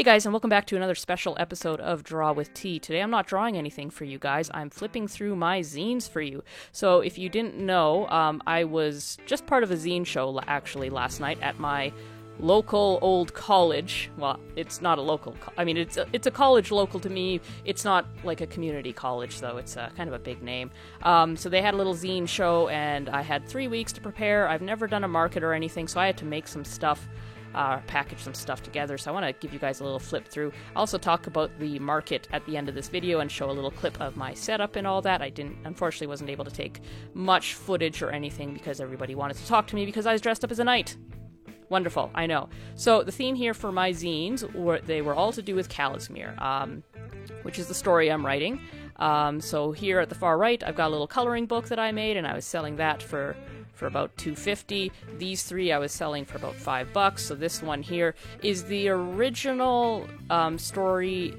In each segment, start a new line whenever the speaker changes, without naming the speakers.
Hey guys, and welcome back to another special episode of Draw with T. Today I'm not drawing anything for you guys, I'm flipping through my zines for you. So if you didn't know, I was just part of a zine show actually last night at my local old college. Well, it's not a local, it's a college local to me. It's not like a community college though, it's kind of a big name. So they had a little zine show and I had 3 weeks to prepare. I've never done a market or anything, so I had to make some stuff. Package some stuff together, so I want to give you guys a little flip through. I'll also talk about the market at the end of this video and show a little clip of my setup and all that. I unfortunately wasn't able to take much footage or anything because everybody wanted to talk to me because I was dressed up as a knight. Wonderful, I know. So the theme here for my zines, they were all to do with Casimir, which is the story I'm writing. So here at the far right, I've got a little coloring book that I made, and I was selling that for about $2.50. These three I was selling for about $5. So this one here is the original story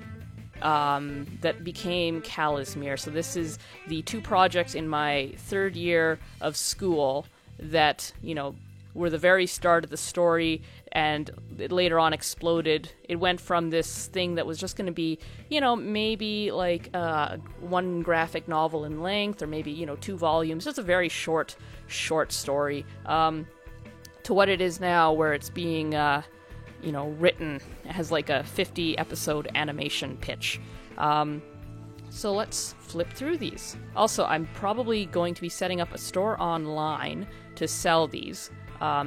that became Casimir. So this is the two projects in my third year of school that, were the very start of the story, and it later on exploded. It went from this thing that was just going to be, maybe like one graphic novel in length, or maybe, 2 volumes. It's a very short story, to what it is now, where it's being, written. It has like a 50-episode animation pitch. So let's flip through these. Also, I'm probably going to be setting up a store online to sell these.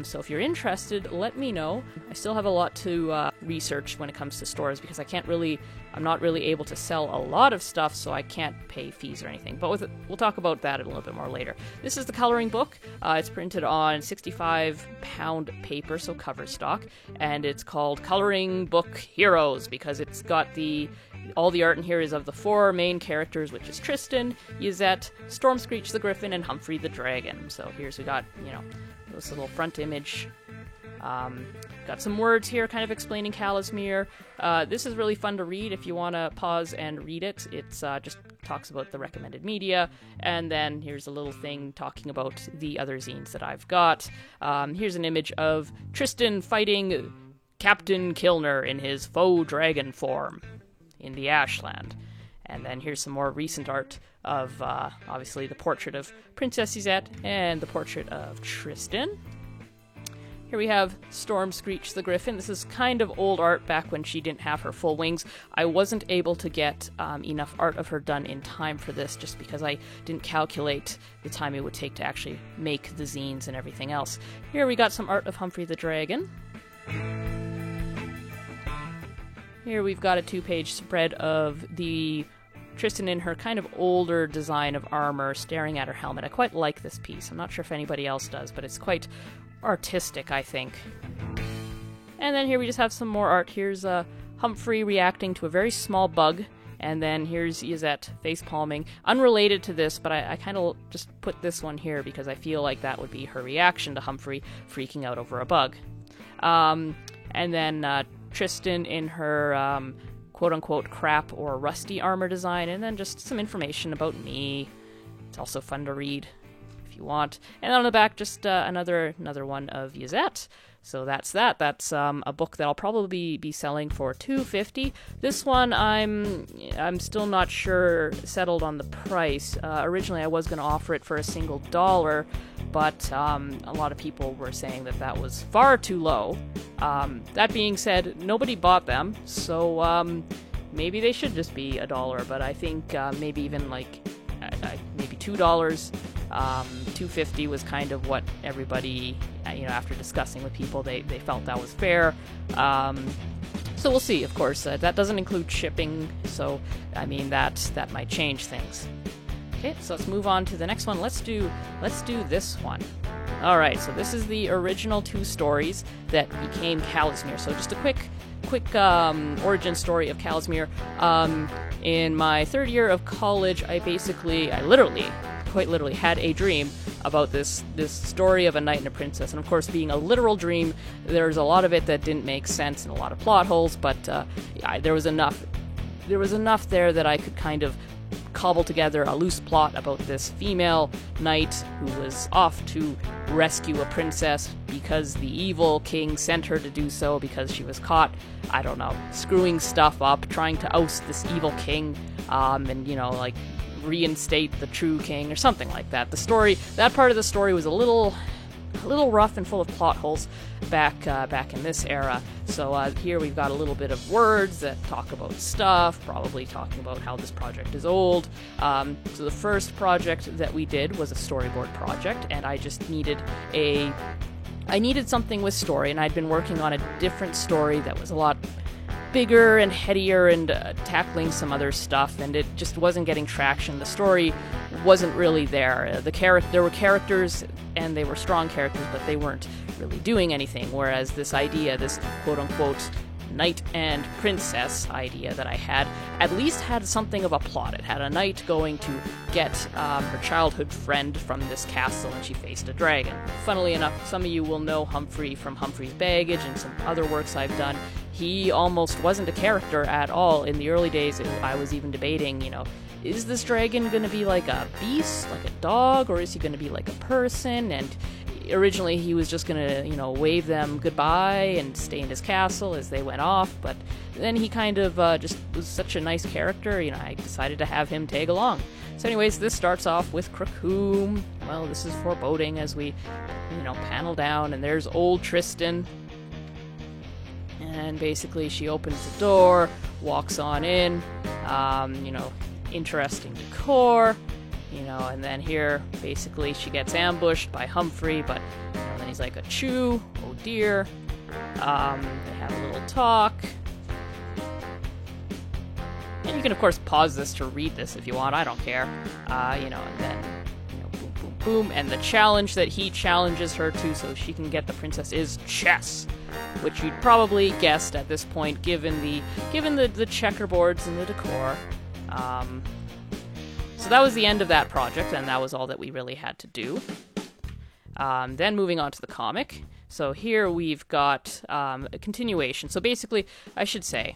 So if you're interested, let me know. I still have a lot to research when it comes to stores because I'm not really able to sell a lot of stuff, so I can't pay fees or anything. But we'll talk about that a little bit more later. This is the coloring book. It's printed on 65-pound paper, so cover stock, and it's called Coloring Book Heroes because it's got all the art in here is of the 4 main characters, which is Tristan, Yzette, Stormscreech the Griffin, and Humphrey the Dragon. So we got, this little front image. Got some words here kind of explaining Casimir. This is really fun to read if you want to pause and read it. It's just talks about the recommended media, and then here's a little thing talking about the other zines that I've got. Here's an image of Tristan fighting Captain Kilner in his faux dragon form in the Ashland. And then here's some more recent art of, obviously, the portrait of Princess Yzette and the portrait of Tristan. Here we have Stormscreech the Griffin. This is kind of old art back when she didn't have her full wings. I wasn't able to get enough art of her done in time for this just because I didn't calculate the time it would take to actually make the zines and everything else. Here we got some art of Humphrey the Dragon. Here we've got a 2-page spread of the Tristan in her kind of older design of armor staring at her helmet. I quite like this piece. I'm not sure if anybody else does, but it's quite artistic, I think. And then here we just have some more art. Here's Humphrey reacting to a very small bug, and then here's Yzette face-palming. Unrelated to this, but I kind of just put this one here because I feel like that would be her reaction to Humphrey freaking out over a bug. And then Tristan in her quote-unquote crap or rusty armor design, and then just some information about me. It's also fun to read if you want. And on the back, just another one of Yzette. So that's that. That's a book that I'll probably be selling for $2.50. This one, I'm still not sure settled on the price. Originally, I was going to offer it for a single $1, but a lot of people were saying that was far too low. That being said, nobody bought them, so maybe they should just be $1. But I think maybe even maybe $2. $2.50 was kind of what everybody, after discussing with people, they felt that was fair. So we'll see, of course. That doesn't include shipping, so that might change things. Okay, so let's move on to the next one. Let's do this one. All right, so this is the original 2 stories that became Casimir. So just a quick origin story of Casimir. In my third year of college, I quite literally had a dream about this story of a knight and a princess. And of course, being a literal dream, there's a lot of it that didn't make sense and a lot of plot holes, but there was enough there that I could kind of cobble together a loose plot about this female knight who was off to rescue a princess because the evil king sent her to do so because she was caught, I don't know, screwing stuff up, trying to oust this evil king, and, you know, like, reinstate the true king or something like that. The story, that part of the story was a little rough and full of plot holes back in this era. So here we've got a little bit of words that talk about stuff, probably talking about how this project is old. So the first project that we did was a storyboard project, and I just needed something with story, and I'd been working on a different story that was a lot bigger and headier and tackling some other stuff, and it just wasn't getting traction. The story wasn't really there. There were characters, and they were strong characters, but they weren't really doing anything, whereas this idea, this quote-unquote knight and princess idea that I had, at least had something of a plot. It had a knight going to get her childhood friend from this castle, and she faced a dragon. Funnily enough, some of you will know Humphrey from Humphrey's Baggage and some other works I've done. He almost wasn't a character at all. In the early days, I was even debating, you know, is this dragon going to be like a beast, like a dog, or is he going to be like a person? And originally he was just going to, you know, wave them goodbye and stay in his castle as they went off, but then he kind of just was such a nice character, you know, I decided to have him tag along. So anyways, this starts off with Cracombe. Well, this is foreboding as we, you know, panel down, and there's old Tristan. And basically she opens the door, walks on in, you know, interesting decor, you know, and then here, basically, she gets ambushed by Humphrey, but, you know, then he's like, achoo, oh dear. They have a little talk. And you can, of course, pause this to read this if you want, I don't care. You know, and then, you know, boom, boom, boom, and the challenge that he challenges her to so she can get the princess is chess, which you'd probably guessed at this point, given the checkerboards and the decor. So that was the end of that project, and that was all that we really had to do. Then moving on to the comic. So here we've got a continuation. So basically, I should say,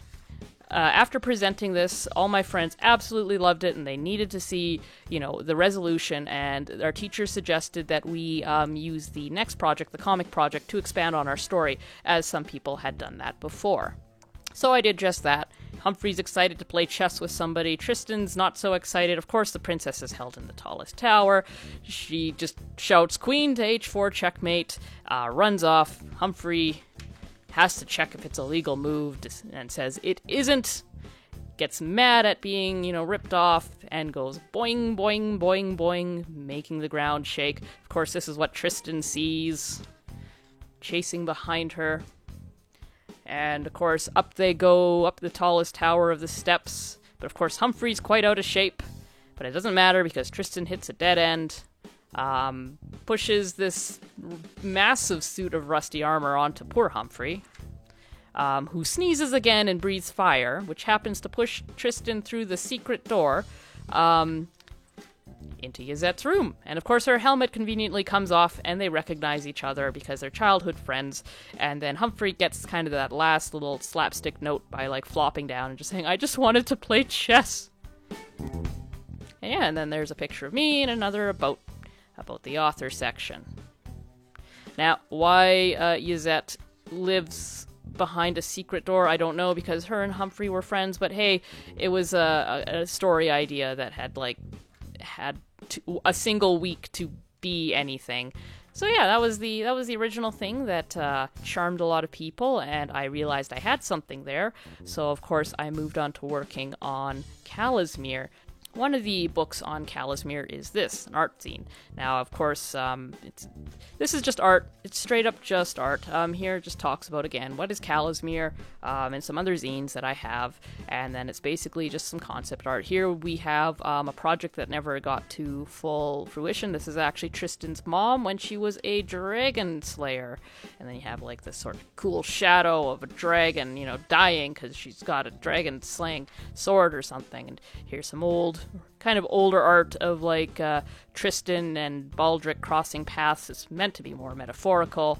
after presenting this, all my friends absolutely loved it, and they needed to see, you know, the resolution, and our teacher suggested that we use the next project, the comic project, to expand on our story, as some people had done that before. So I did just that. Humphrey's excited to play chess with somebody. Tristan's not so excited. Of course, the princess is held in the tallest tower. She just shouts, Queen to h4, checkmate, runs off. Humphrey has to check if it's a legal move and says it isn't. Gets mad at being, you know, ripped off and goes boing, boing, boing, boing, making the ground shake. Of course, this is what Tristan sees, chasing behind her. And, of course, up they go, up the tallest tower of the steps. But, of course, Humphrey's quite out of shape. But it doesn't matter because Tristan hits a dead end. Pushes this massive suit of rusty armor onto poor Humphrey. Who sneezes again and breathes fire, which happens to push Tristan through the secret door. Into Yisette's room. And of course her helmet conveniently comes off and they recognize each other because they're childhood friends. And then Humphrey gets kind of that last little slapstick note by like flopping down and just saying, I just wanted to play chess. And yeah, and then there's a picture of me and another about the author section. Now, why Yisette lives behind a secret door, I don't know, because her and Humphrey were friends, but hey, it was a story idea that had a single week to be anything. So yeah, that was the original thing that charmed a lot of people, and I realized I had something there. So of course I moved on to working on Casimir. One of the books on Casimir is this, an art zine. Now, of course, this is just art. It's straight up just art. Here it just talks about, again, what is Casimir, and some other zines that I have, and then it's basically just some concept art. Here we have a project that never got to full fruition. This is actually Tristan's mom when she was a dragon slayer. And then you have, like, this sort of cool shadow of a dragon, you know, dying because she's got a dragon slaying sword or something. And here's some kind of older art of like Tristan and Baldric crossing paths. It's meant to be more metaphorical.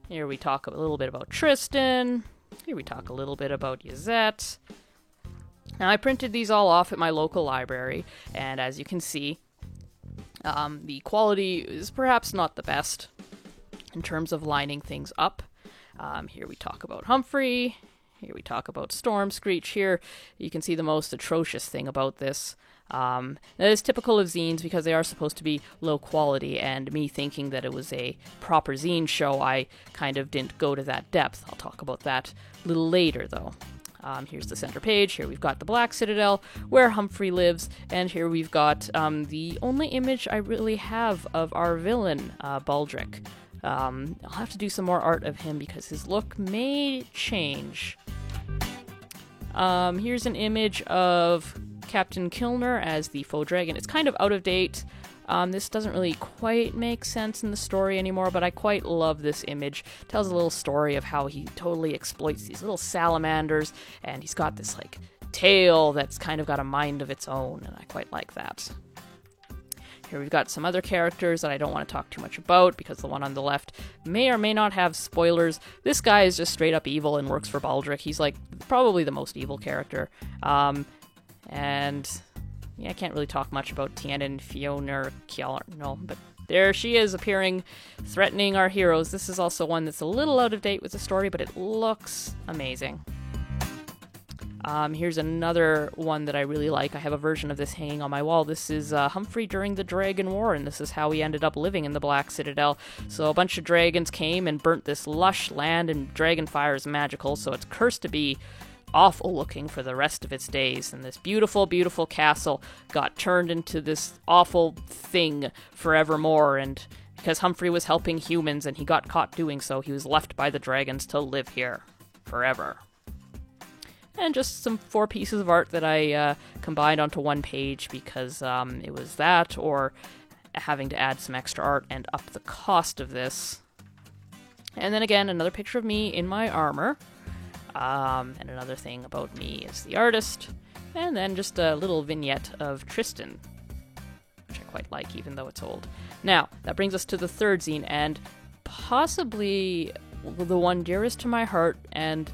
Here we talk a little bit about Tristan. Here we talk a little bit about Yisette. Now, I printed these all off at my local library, and as you can see, the quality is perhaps not the best in terms of lining things up. Here we talk about Humphrey. Here we talk about Storm Screech. Here you can see the most atrocious thing about this. That is typical of zines because they are supposed to be low quality, and me thinking that it was a proper zine show, I kind of didn't go to that depth. I'll talk about that a little later, though. Here's the center page. Here we've got the Black Citadel, where Humphrey lives, and here we've got the only image I really have of our villain, Baldric. I'll have to do some more art of him because his look may change. Here's an image of Captain Kilner as the faux dragon. It's kind of out of date. This doesn't really quite make sense in the story anymore, but I quite love this image. It tells a little story of how he totally exploits these little salamanders, and he's got this, like, tail that's kind of got a mind of its own, and I quite like that. Here we've got some other characters that I don't want to talk too much about, because the one on the left may or may not have spoilers. This guy is just straight up evil and works for Baldric. He's, like, probably the most evil character. And yeah, I can't really talk much about Tienin, Fiona, Kjell, no, but there she is appearing, threatening our heroes. This is also one that's a little out of date with the story, but it looks amazing. Here's another one that I really like. I have a version of this hanging on my wall. This is Humphrey during the Dragon War, and this is how he ended up living in the Black Citadel. So a bunch of dragons came and burnt this lush land, and dragon fire is magical, so it's cursed to be awful looking for the rest of its days, and this beautiful, beautiful castle got turned into this awful thing forevermore, and because Humphrey was helping humans and he got caught doing so, he was left by the dragons to live here forever. And just some 4 pieces of art that I combined onto one page because it was that or having to add some extra art and up the cost of this. And then again, another picture of me in my armor. And another thing about me as the artist. And then just a little vignette of Tristan, which I quite like, even though it's old. Now, that brings us to the third zine, and possibly the one dearest to my heart, and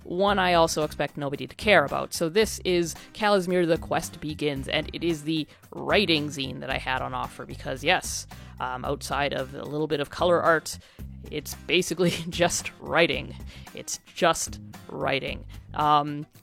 one I also expect nobody to care about. So this is Kalazmir The Quest Begins, and it is the writing zine that I had on offer, because yes, outside of a little bit of color art, it's basically just writing. It's just writing.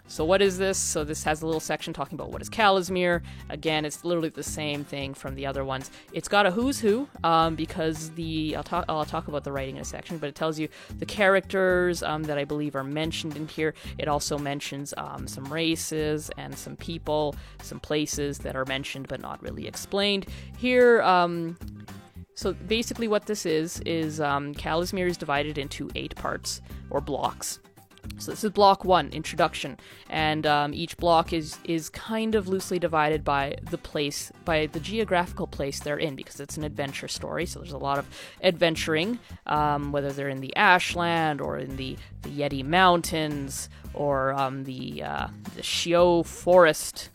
So what is this? So this has a little section talking about what is Kalazmir. Again, it's literally the same thing from the other ones. It's got a who's who, because I'll talk about the writing in a section, but it tells you the characters that I believe are mentioned in here. It also mentions some races and some people, some places that are mentioned but not really explained. Here, so basically what this is Kalazmir is divided into 8 parts, or blocks. So this is block 1, introduction, and each block is kind of loosely divided by the geographical place they're in, because it's an adventure story, so there's a lot of adventuring, whether they're in the Ashland, or in the Yeti Mountains, or the Shio Forest.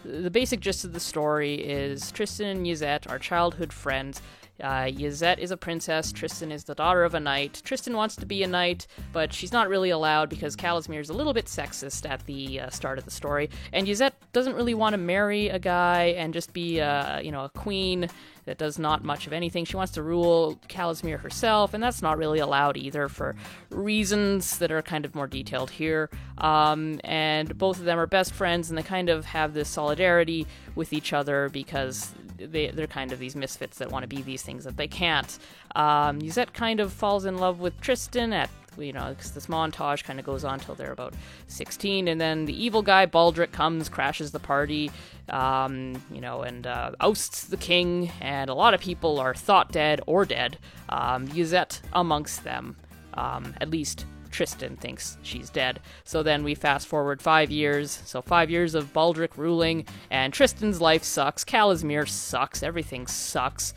The basic gist of the story is Tristan and Ysette are childhood friends. Ysette is a princess, Tristan is the daughter of a knight. Tristan wants to be a knight, but she's not really allowed because Kalazmir is a little bit sexist at the start of the story. And Ysette doesn't really want to marry a guy and just be a queen that does not much of anything. She wants to rule Kalazmir herself, and that's not really allowed either for reasons that are kind of more detailed here. And both of them are best friends, and they kind of have this solidarity with each other because they're kind of these misfits that want to be these things that they can't. Ysette kind of falls in love with Tristan at, because this montage kind of goes on till they're about 16, and then the evil guy Baldric comes, crashes the party, and ousts the king, and a lot of people are thought dead or dead. Ysette amongst them, at least Tristan thinks she's dead. So then we fast forward 5 years. So 5 years of Baldric ruling, and Tristan's life sucks. Kalazmir sucks. Everything sucks.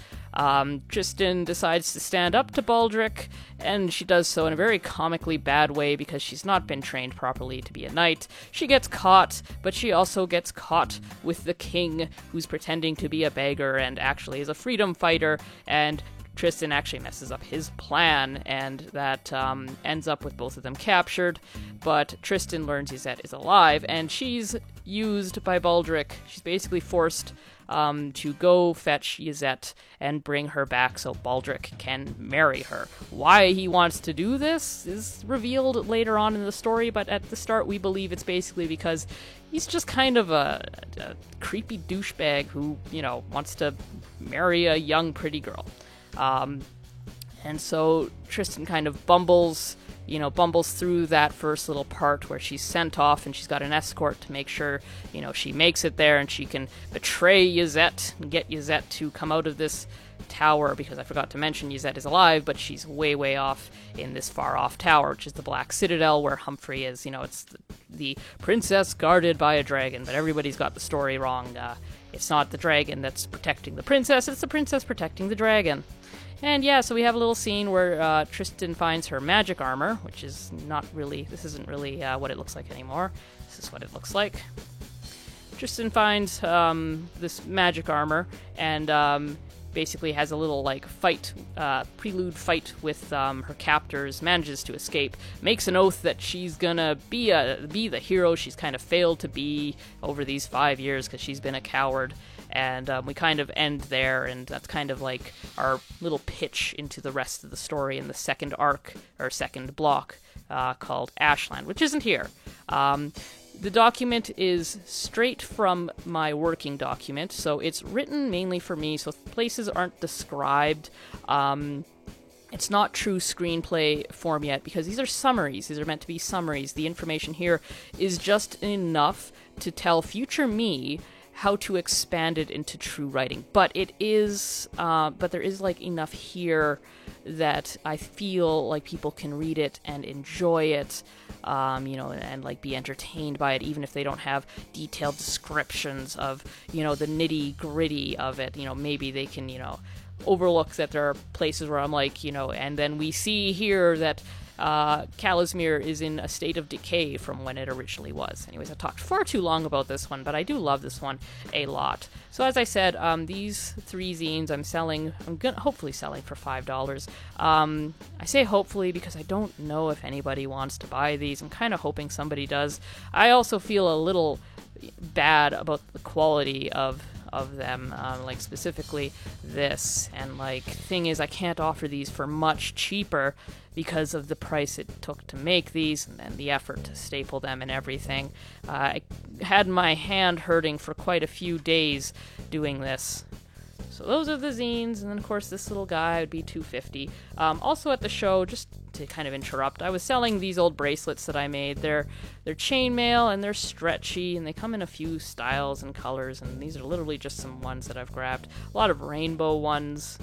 Tristan decides to stand up to Baldric, and she does so in a very comically bad way because she's not been trained properly to be a knight. She gets caught, but she also gets caught with the king, who's pretending to be a beggar and actually is a freedom fighter, and Tristan actually messes up his plan, and that ends up with both of them captured. But Tristan learns Ysette is alive, and she's used by Baldric. She's basically forced to go fetch Ysette and bring her back so Baldric can marry her. Why he wants to do this is revealed later on in the story, but at the start we believe it's basically because he's just kind of a creepy douchebag who, wants to marry a young, pretty girl. And so Tristan kind of bumbles through that first little part where she's sent off and she's got an escort to make sure, she makes it there and she can betray Ysette and get Ysette to come out of this tower, because I forgot to mention Ysette is alive, but she's way, way off in this far-off tower, which is the Black Citadel, where Humphrey is. It's the princess guarded by a dragon, but everybody's got the story wrong. It's not the dragon that's protecting the princess, it's the princess protecting the dragon. And yeah, so we have a little scene where Tristan finds her magic armor, which is this isn't really what it looks like anymore. This is what it looks like. Tristan finds this magic armor and basically has a little prelude fight with her captors, manages to escape, makes an oath that she's gonna be the hero she's kind of failed to be over these 5 years because she's been a coward. And we kind of end there, and that's kind of like our little pitch into the rest of the story in the second arc, or second block, called Ashland, which isn't here. The document is straight from my working document, so it's written mainly for me, so places aren't described. It's not true screenplay form yet, because these are summaries. These are meant to be summaries. The information here is just enough to tell future me how to expand it into true writing. But there is enough here that I feel like people can read it and enjoy it, and be entertained by it, even if they don't have detailed descriptions of, the nitty gritty of it. Maybe they can, overlook that there are places where I'm like, and then we see here that Casimir is in a state of decay from when it originally was. Anyways, I talked far too long about this one, but I do love this one a lot. So as I said, these 3 zines I'm hopefully selling for $5. I say hopefully because I don't know if anybody wants to buy these. I'm kind of hoping somebody does. I also feel a little bad about the quality of them, specifically this, and thing is I can't offer these for much cheaper because of the price it took to make these and the effort to staple them and everything. I had my hand hurting for quite a few days doing this. So those are the zines, and then of course this little guy would be $2.50. Also at the show, just to kind of interrupt, I was selling these old bracelets that I made. They're chainmail and they're stretchy, and they come in a few styles and colors, and these are literally just some ones that I've grabbed. A lot of rainbow ones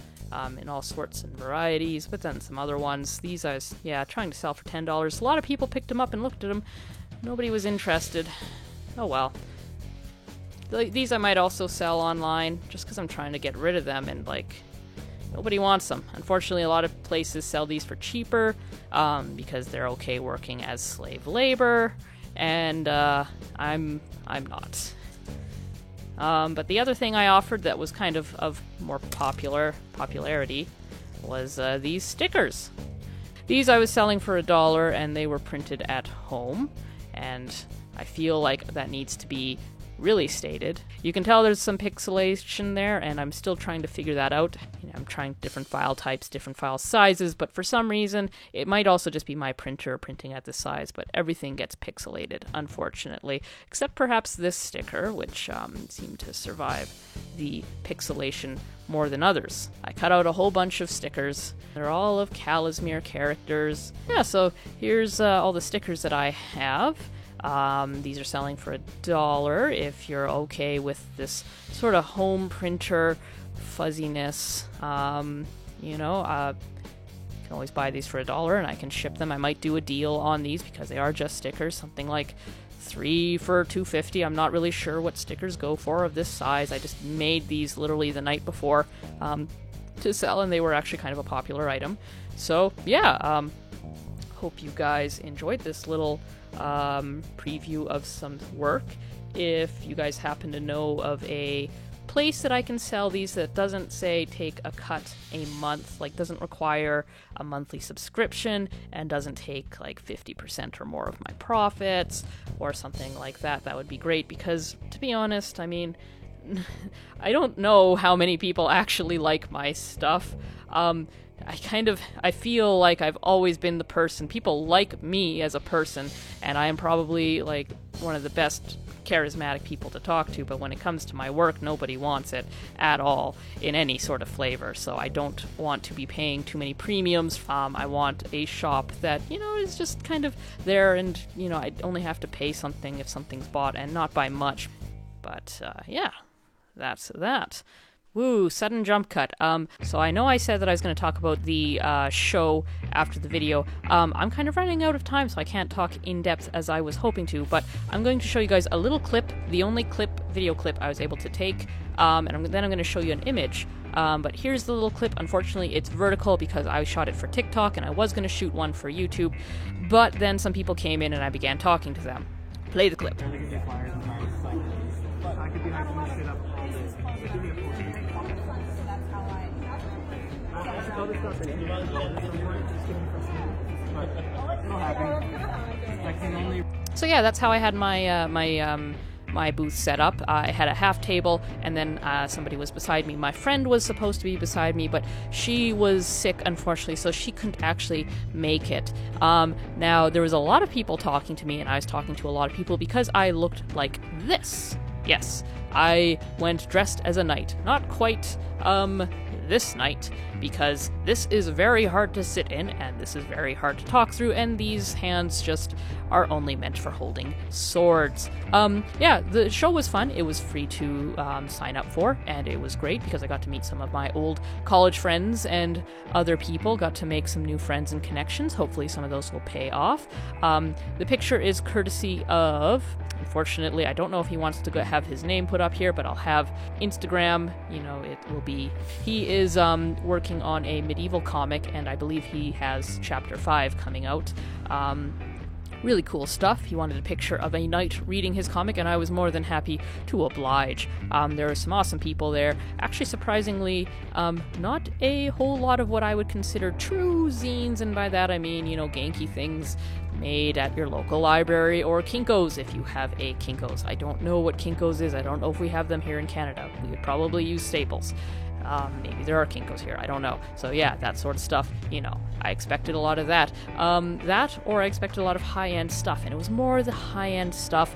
in all sorts and varieties, but then some other ones. These I was trying to sell for $10. A lot of people picked them up and looked at them. Nobody was interested. Oh well. These I might also sell online, just because I'm trying to get rid of them, and nobody wants them. Unfortunately, a lot of places sell these for cheaper, because they're okay working as slave labor, and I'm not. But the other thing I offered that was kind of more popularity was these stickers. These I was selling for $1, and they were printed at home, and I feel like that needs to be really stated. You can tell there's some pixelation there, and I'm still trying to figure that out. I'm trying different file types, different file sizes, but for some reason, it might also just be my printer printing at this size, but everything gets pixelated, unfortunately, except perhaps this sticker, which seemed to survive the pixelation more than others. I cut out a whole bunch of stickers. They're all of Casimir characters. Yeah, so here's all the stickers that I have. These are selling for $1 if you're okay with this sort of home printer fuzziness. You can always buy these for $1 and I can ship them. I might do a deal on these because they are just stickers, something like 3 for $2.50. I'm not really sure what stickers go for of this size. I just made these literally the night before to sell, and they were actually kind of a popular item. So yeah, hope you guys enjoyed this little preview of some work. If you guys happen to know of a place that I can sell these that doesn't say take a cut a month, like doesn't require a monthly subscription and doesn't take like 50% or more of my profits or something like that, that would be great, because to be honest, I mean, I don't know how many people actually like my stuff. I feel like I've always been the person, people like me as a person, and I am probably like one of the best charismatic people to talk to, but when it comes to my work, nobody wants it at all in any sort of flavor, so I don't want to be paying too many premiums. I want a shop that, is just kind of there, and, I only have to pay something if something's bought, and not by much. But, yeah, that's that. Woo, sudden jump cut. So I know I said that I was going to talk about the show after the video. I'm kind of running out of time, so I can't talk in depth as I was hoping to, but I'm going to show you guys a little clip, the only video clip I was able to take, and then I'm going to show you an image. But here's the little clip. Unfortunately, it's vertical because I shot it for TikTok, and I was going to shoot one for YouTube, but then some people came in and I began talking to them. Play the clip. So yeah, that's how I had my my booth set up. I had a half table, and then somebody was beside me. My friend was supposed to be beside me, but she was sick, unfortunately, so she couldn't actually make it. Now, there was a lot of people talking to me, and I was talking to a lot of people because I looked like this. Yes, I went dressed as a knight. Not quite, this knight, because this is very hard to sit in, and this is very hard to talk through, and these hands just are only meant for holding swords. Yeah, the show was fun. It was free to sign up for, and it was great because I got to meet some of my old college friends and other people, got to make some new friends and connections. Hopefully some of those will pay off. The picture is courtesy of, unfortunately, I don't know if he wants to have his name put up here, but I'll have Instagram, it will be, he is working on a medieval comic, and I believe he has chapter 5 coming out. Really cool stuff. He wanted a picture of a knight reading his comic, and I was more than happy to oblige. There are some awesome people there. Actually, surprisingly, not a whole lot of what I would consider true zines, and by that I mean, Genki things made at your local library, or Kinko's if you have a Kinko's. I don't know what Kinko's is. I don't know if we have them here in Canada. We would probably use Staples. Maybe there are Kinko's here, I don't know. So yeah, that sort of stuff, I expected a lot of that. Or I expected a lot of high-end stuff, and it was more the high-end stuff.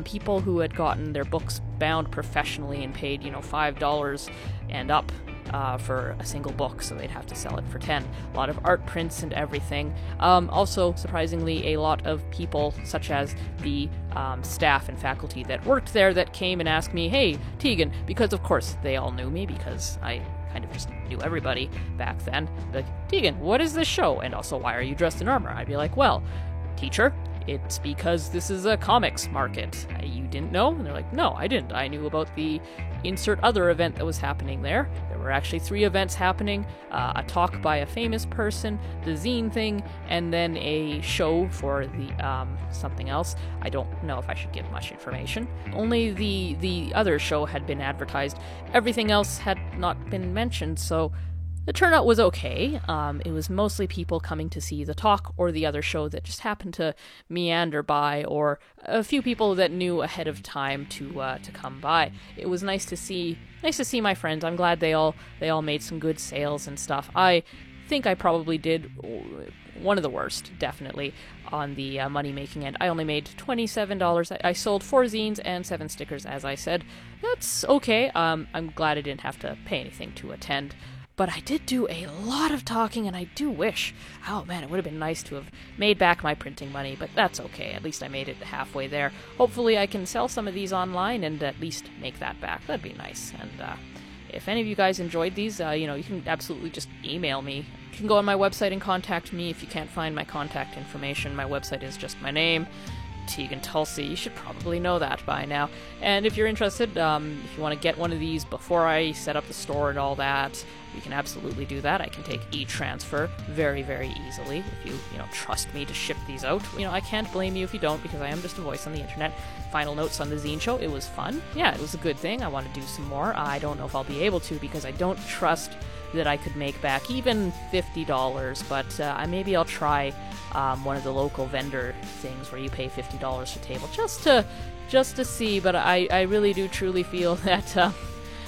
People who had gotten their books bound professionally and paid, $5 and up for a single book, so they'd have to sell it for 10. A lot of art prints and everything. Also, surprisingly, a lot of people, such as the staff and faculty that worked there, that came and asked me, "Hey, Tegan," because of course they all knew me because I kind of just knew everybody back then. Like, "Tegan, what is this show? And also, why are you dressed in armor?" I'd be like, "Well, teacher, it's because this is a comics market. You didn't know?" And they're like, "No, I didn't. I knew about the insert other event that was happening there. There were actually 3 events happening, a talk by a famous person, the zine thing, and then a show for the something else. I don't know if I should give much information. Only the other show had been advertised. Everything else had not been mentioned, so the turnout was okay. It was mostly people coming to see the talk or the other show that just happened to meander by, or a few people that knew ahead of time to come by. It was nice to see my friends. I'm glad they all made some good sales and stuff. I think I probably did one of the worst, definitely, on the money-making end. I only made $27. I sold 4 zines and 7 stickers, as I said. That's okay. I'm glad I didn't have to pay anything to attend. But I did do a lot of talking, and I do wish, oh man, it would have been nice to have made back my printing money, but that's okay. At least I made it halfway there. Hopefully I can sell some of these online and at least make that back. That'd be nice. And if any of you guys enjoyed these, you can absolutely just email me. You can go on my website and contact me if you can't find my contact information. My website is just my name. Tegan Tulsi. You should probably know that by now. And if you're interested, if you want to get one of these before I set up the store and all that, you can absolutely do that. I can take e-transfer very, very easily if you trust me to ship these out. I can't blame you if you don't, because I am just a voice on the internet. Final notes on the zine show. It was fun. Yeah, it was a good thing. I want to do some more. I don't know if I'll be able to, because I don't trust that I could make back even $50, but maybe I'll try one of the local vendor things where you pay $50 for table, just to see. But I really do truly feel that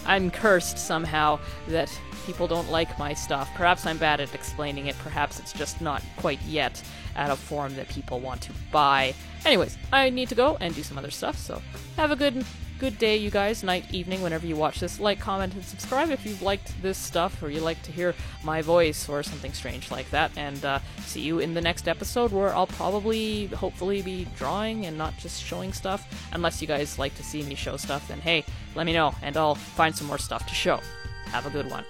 I'm cursed somehow, that people don't like my stuff. Perhaps I'm bad at explaining it. Perhaps it's just not quite yet at a form that people want to buy. Anyways, I need to go and do some other stuff, so have a good day, you guys. Night, evening, whenever you watch this. Like, comment, and subscribe if you've liked this stuff, or you like to hear my voice or something strange like that. And see you in the next episode, where I'll probably, hopefully, be drawing and not just showing stuff. Unless you guys like to see me show stuff, then hey, let me know, and I'll find some more stuff to show. Have a good one.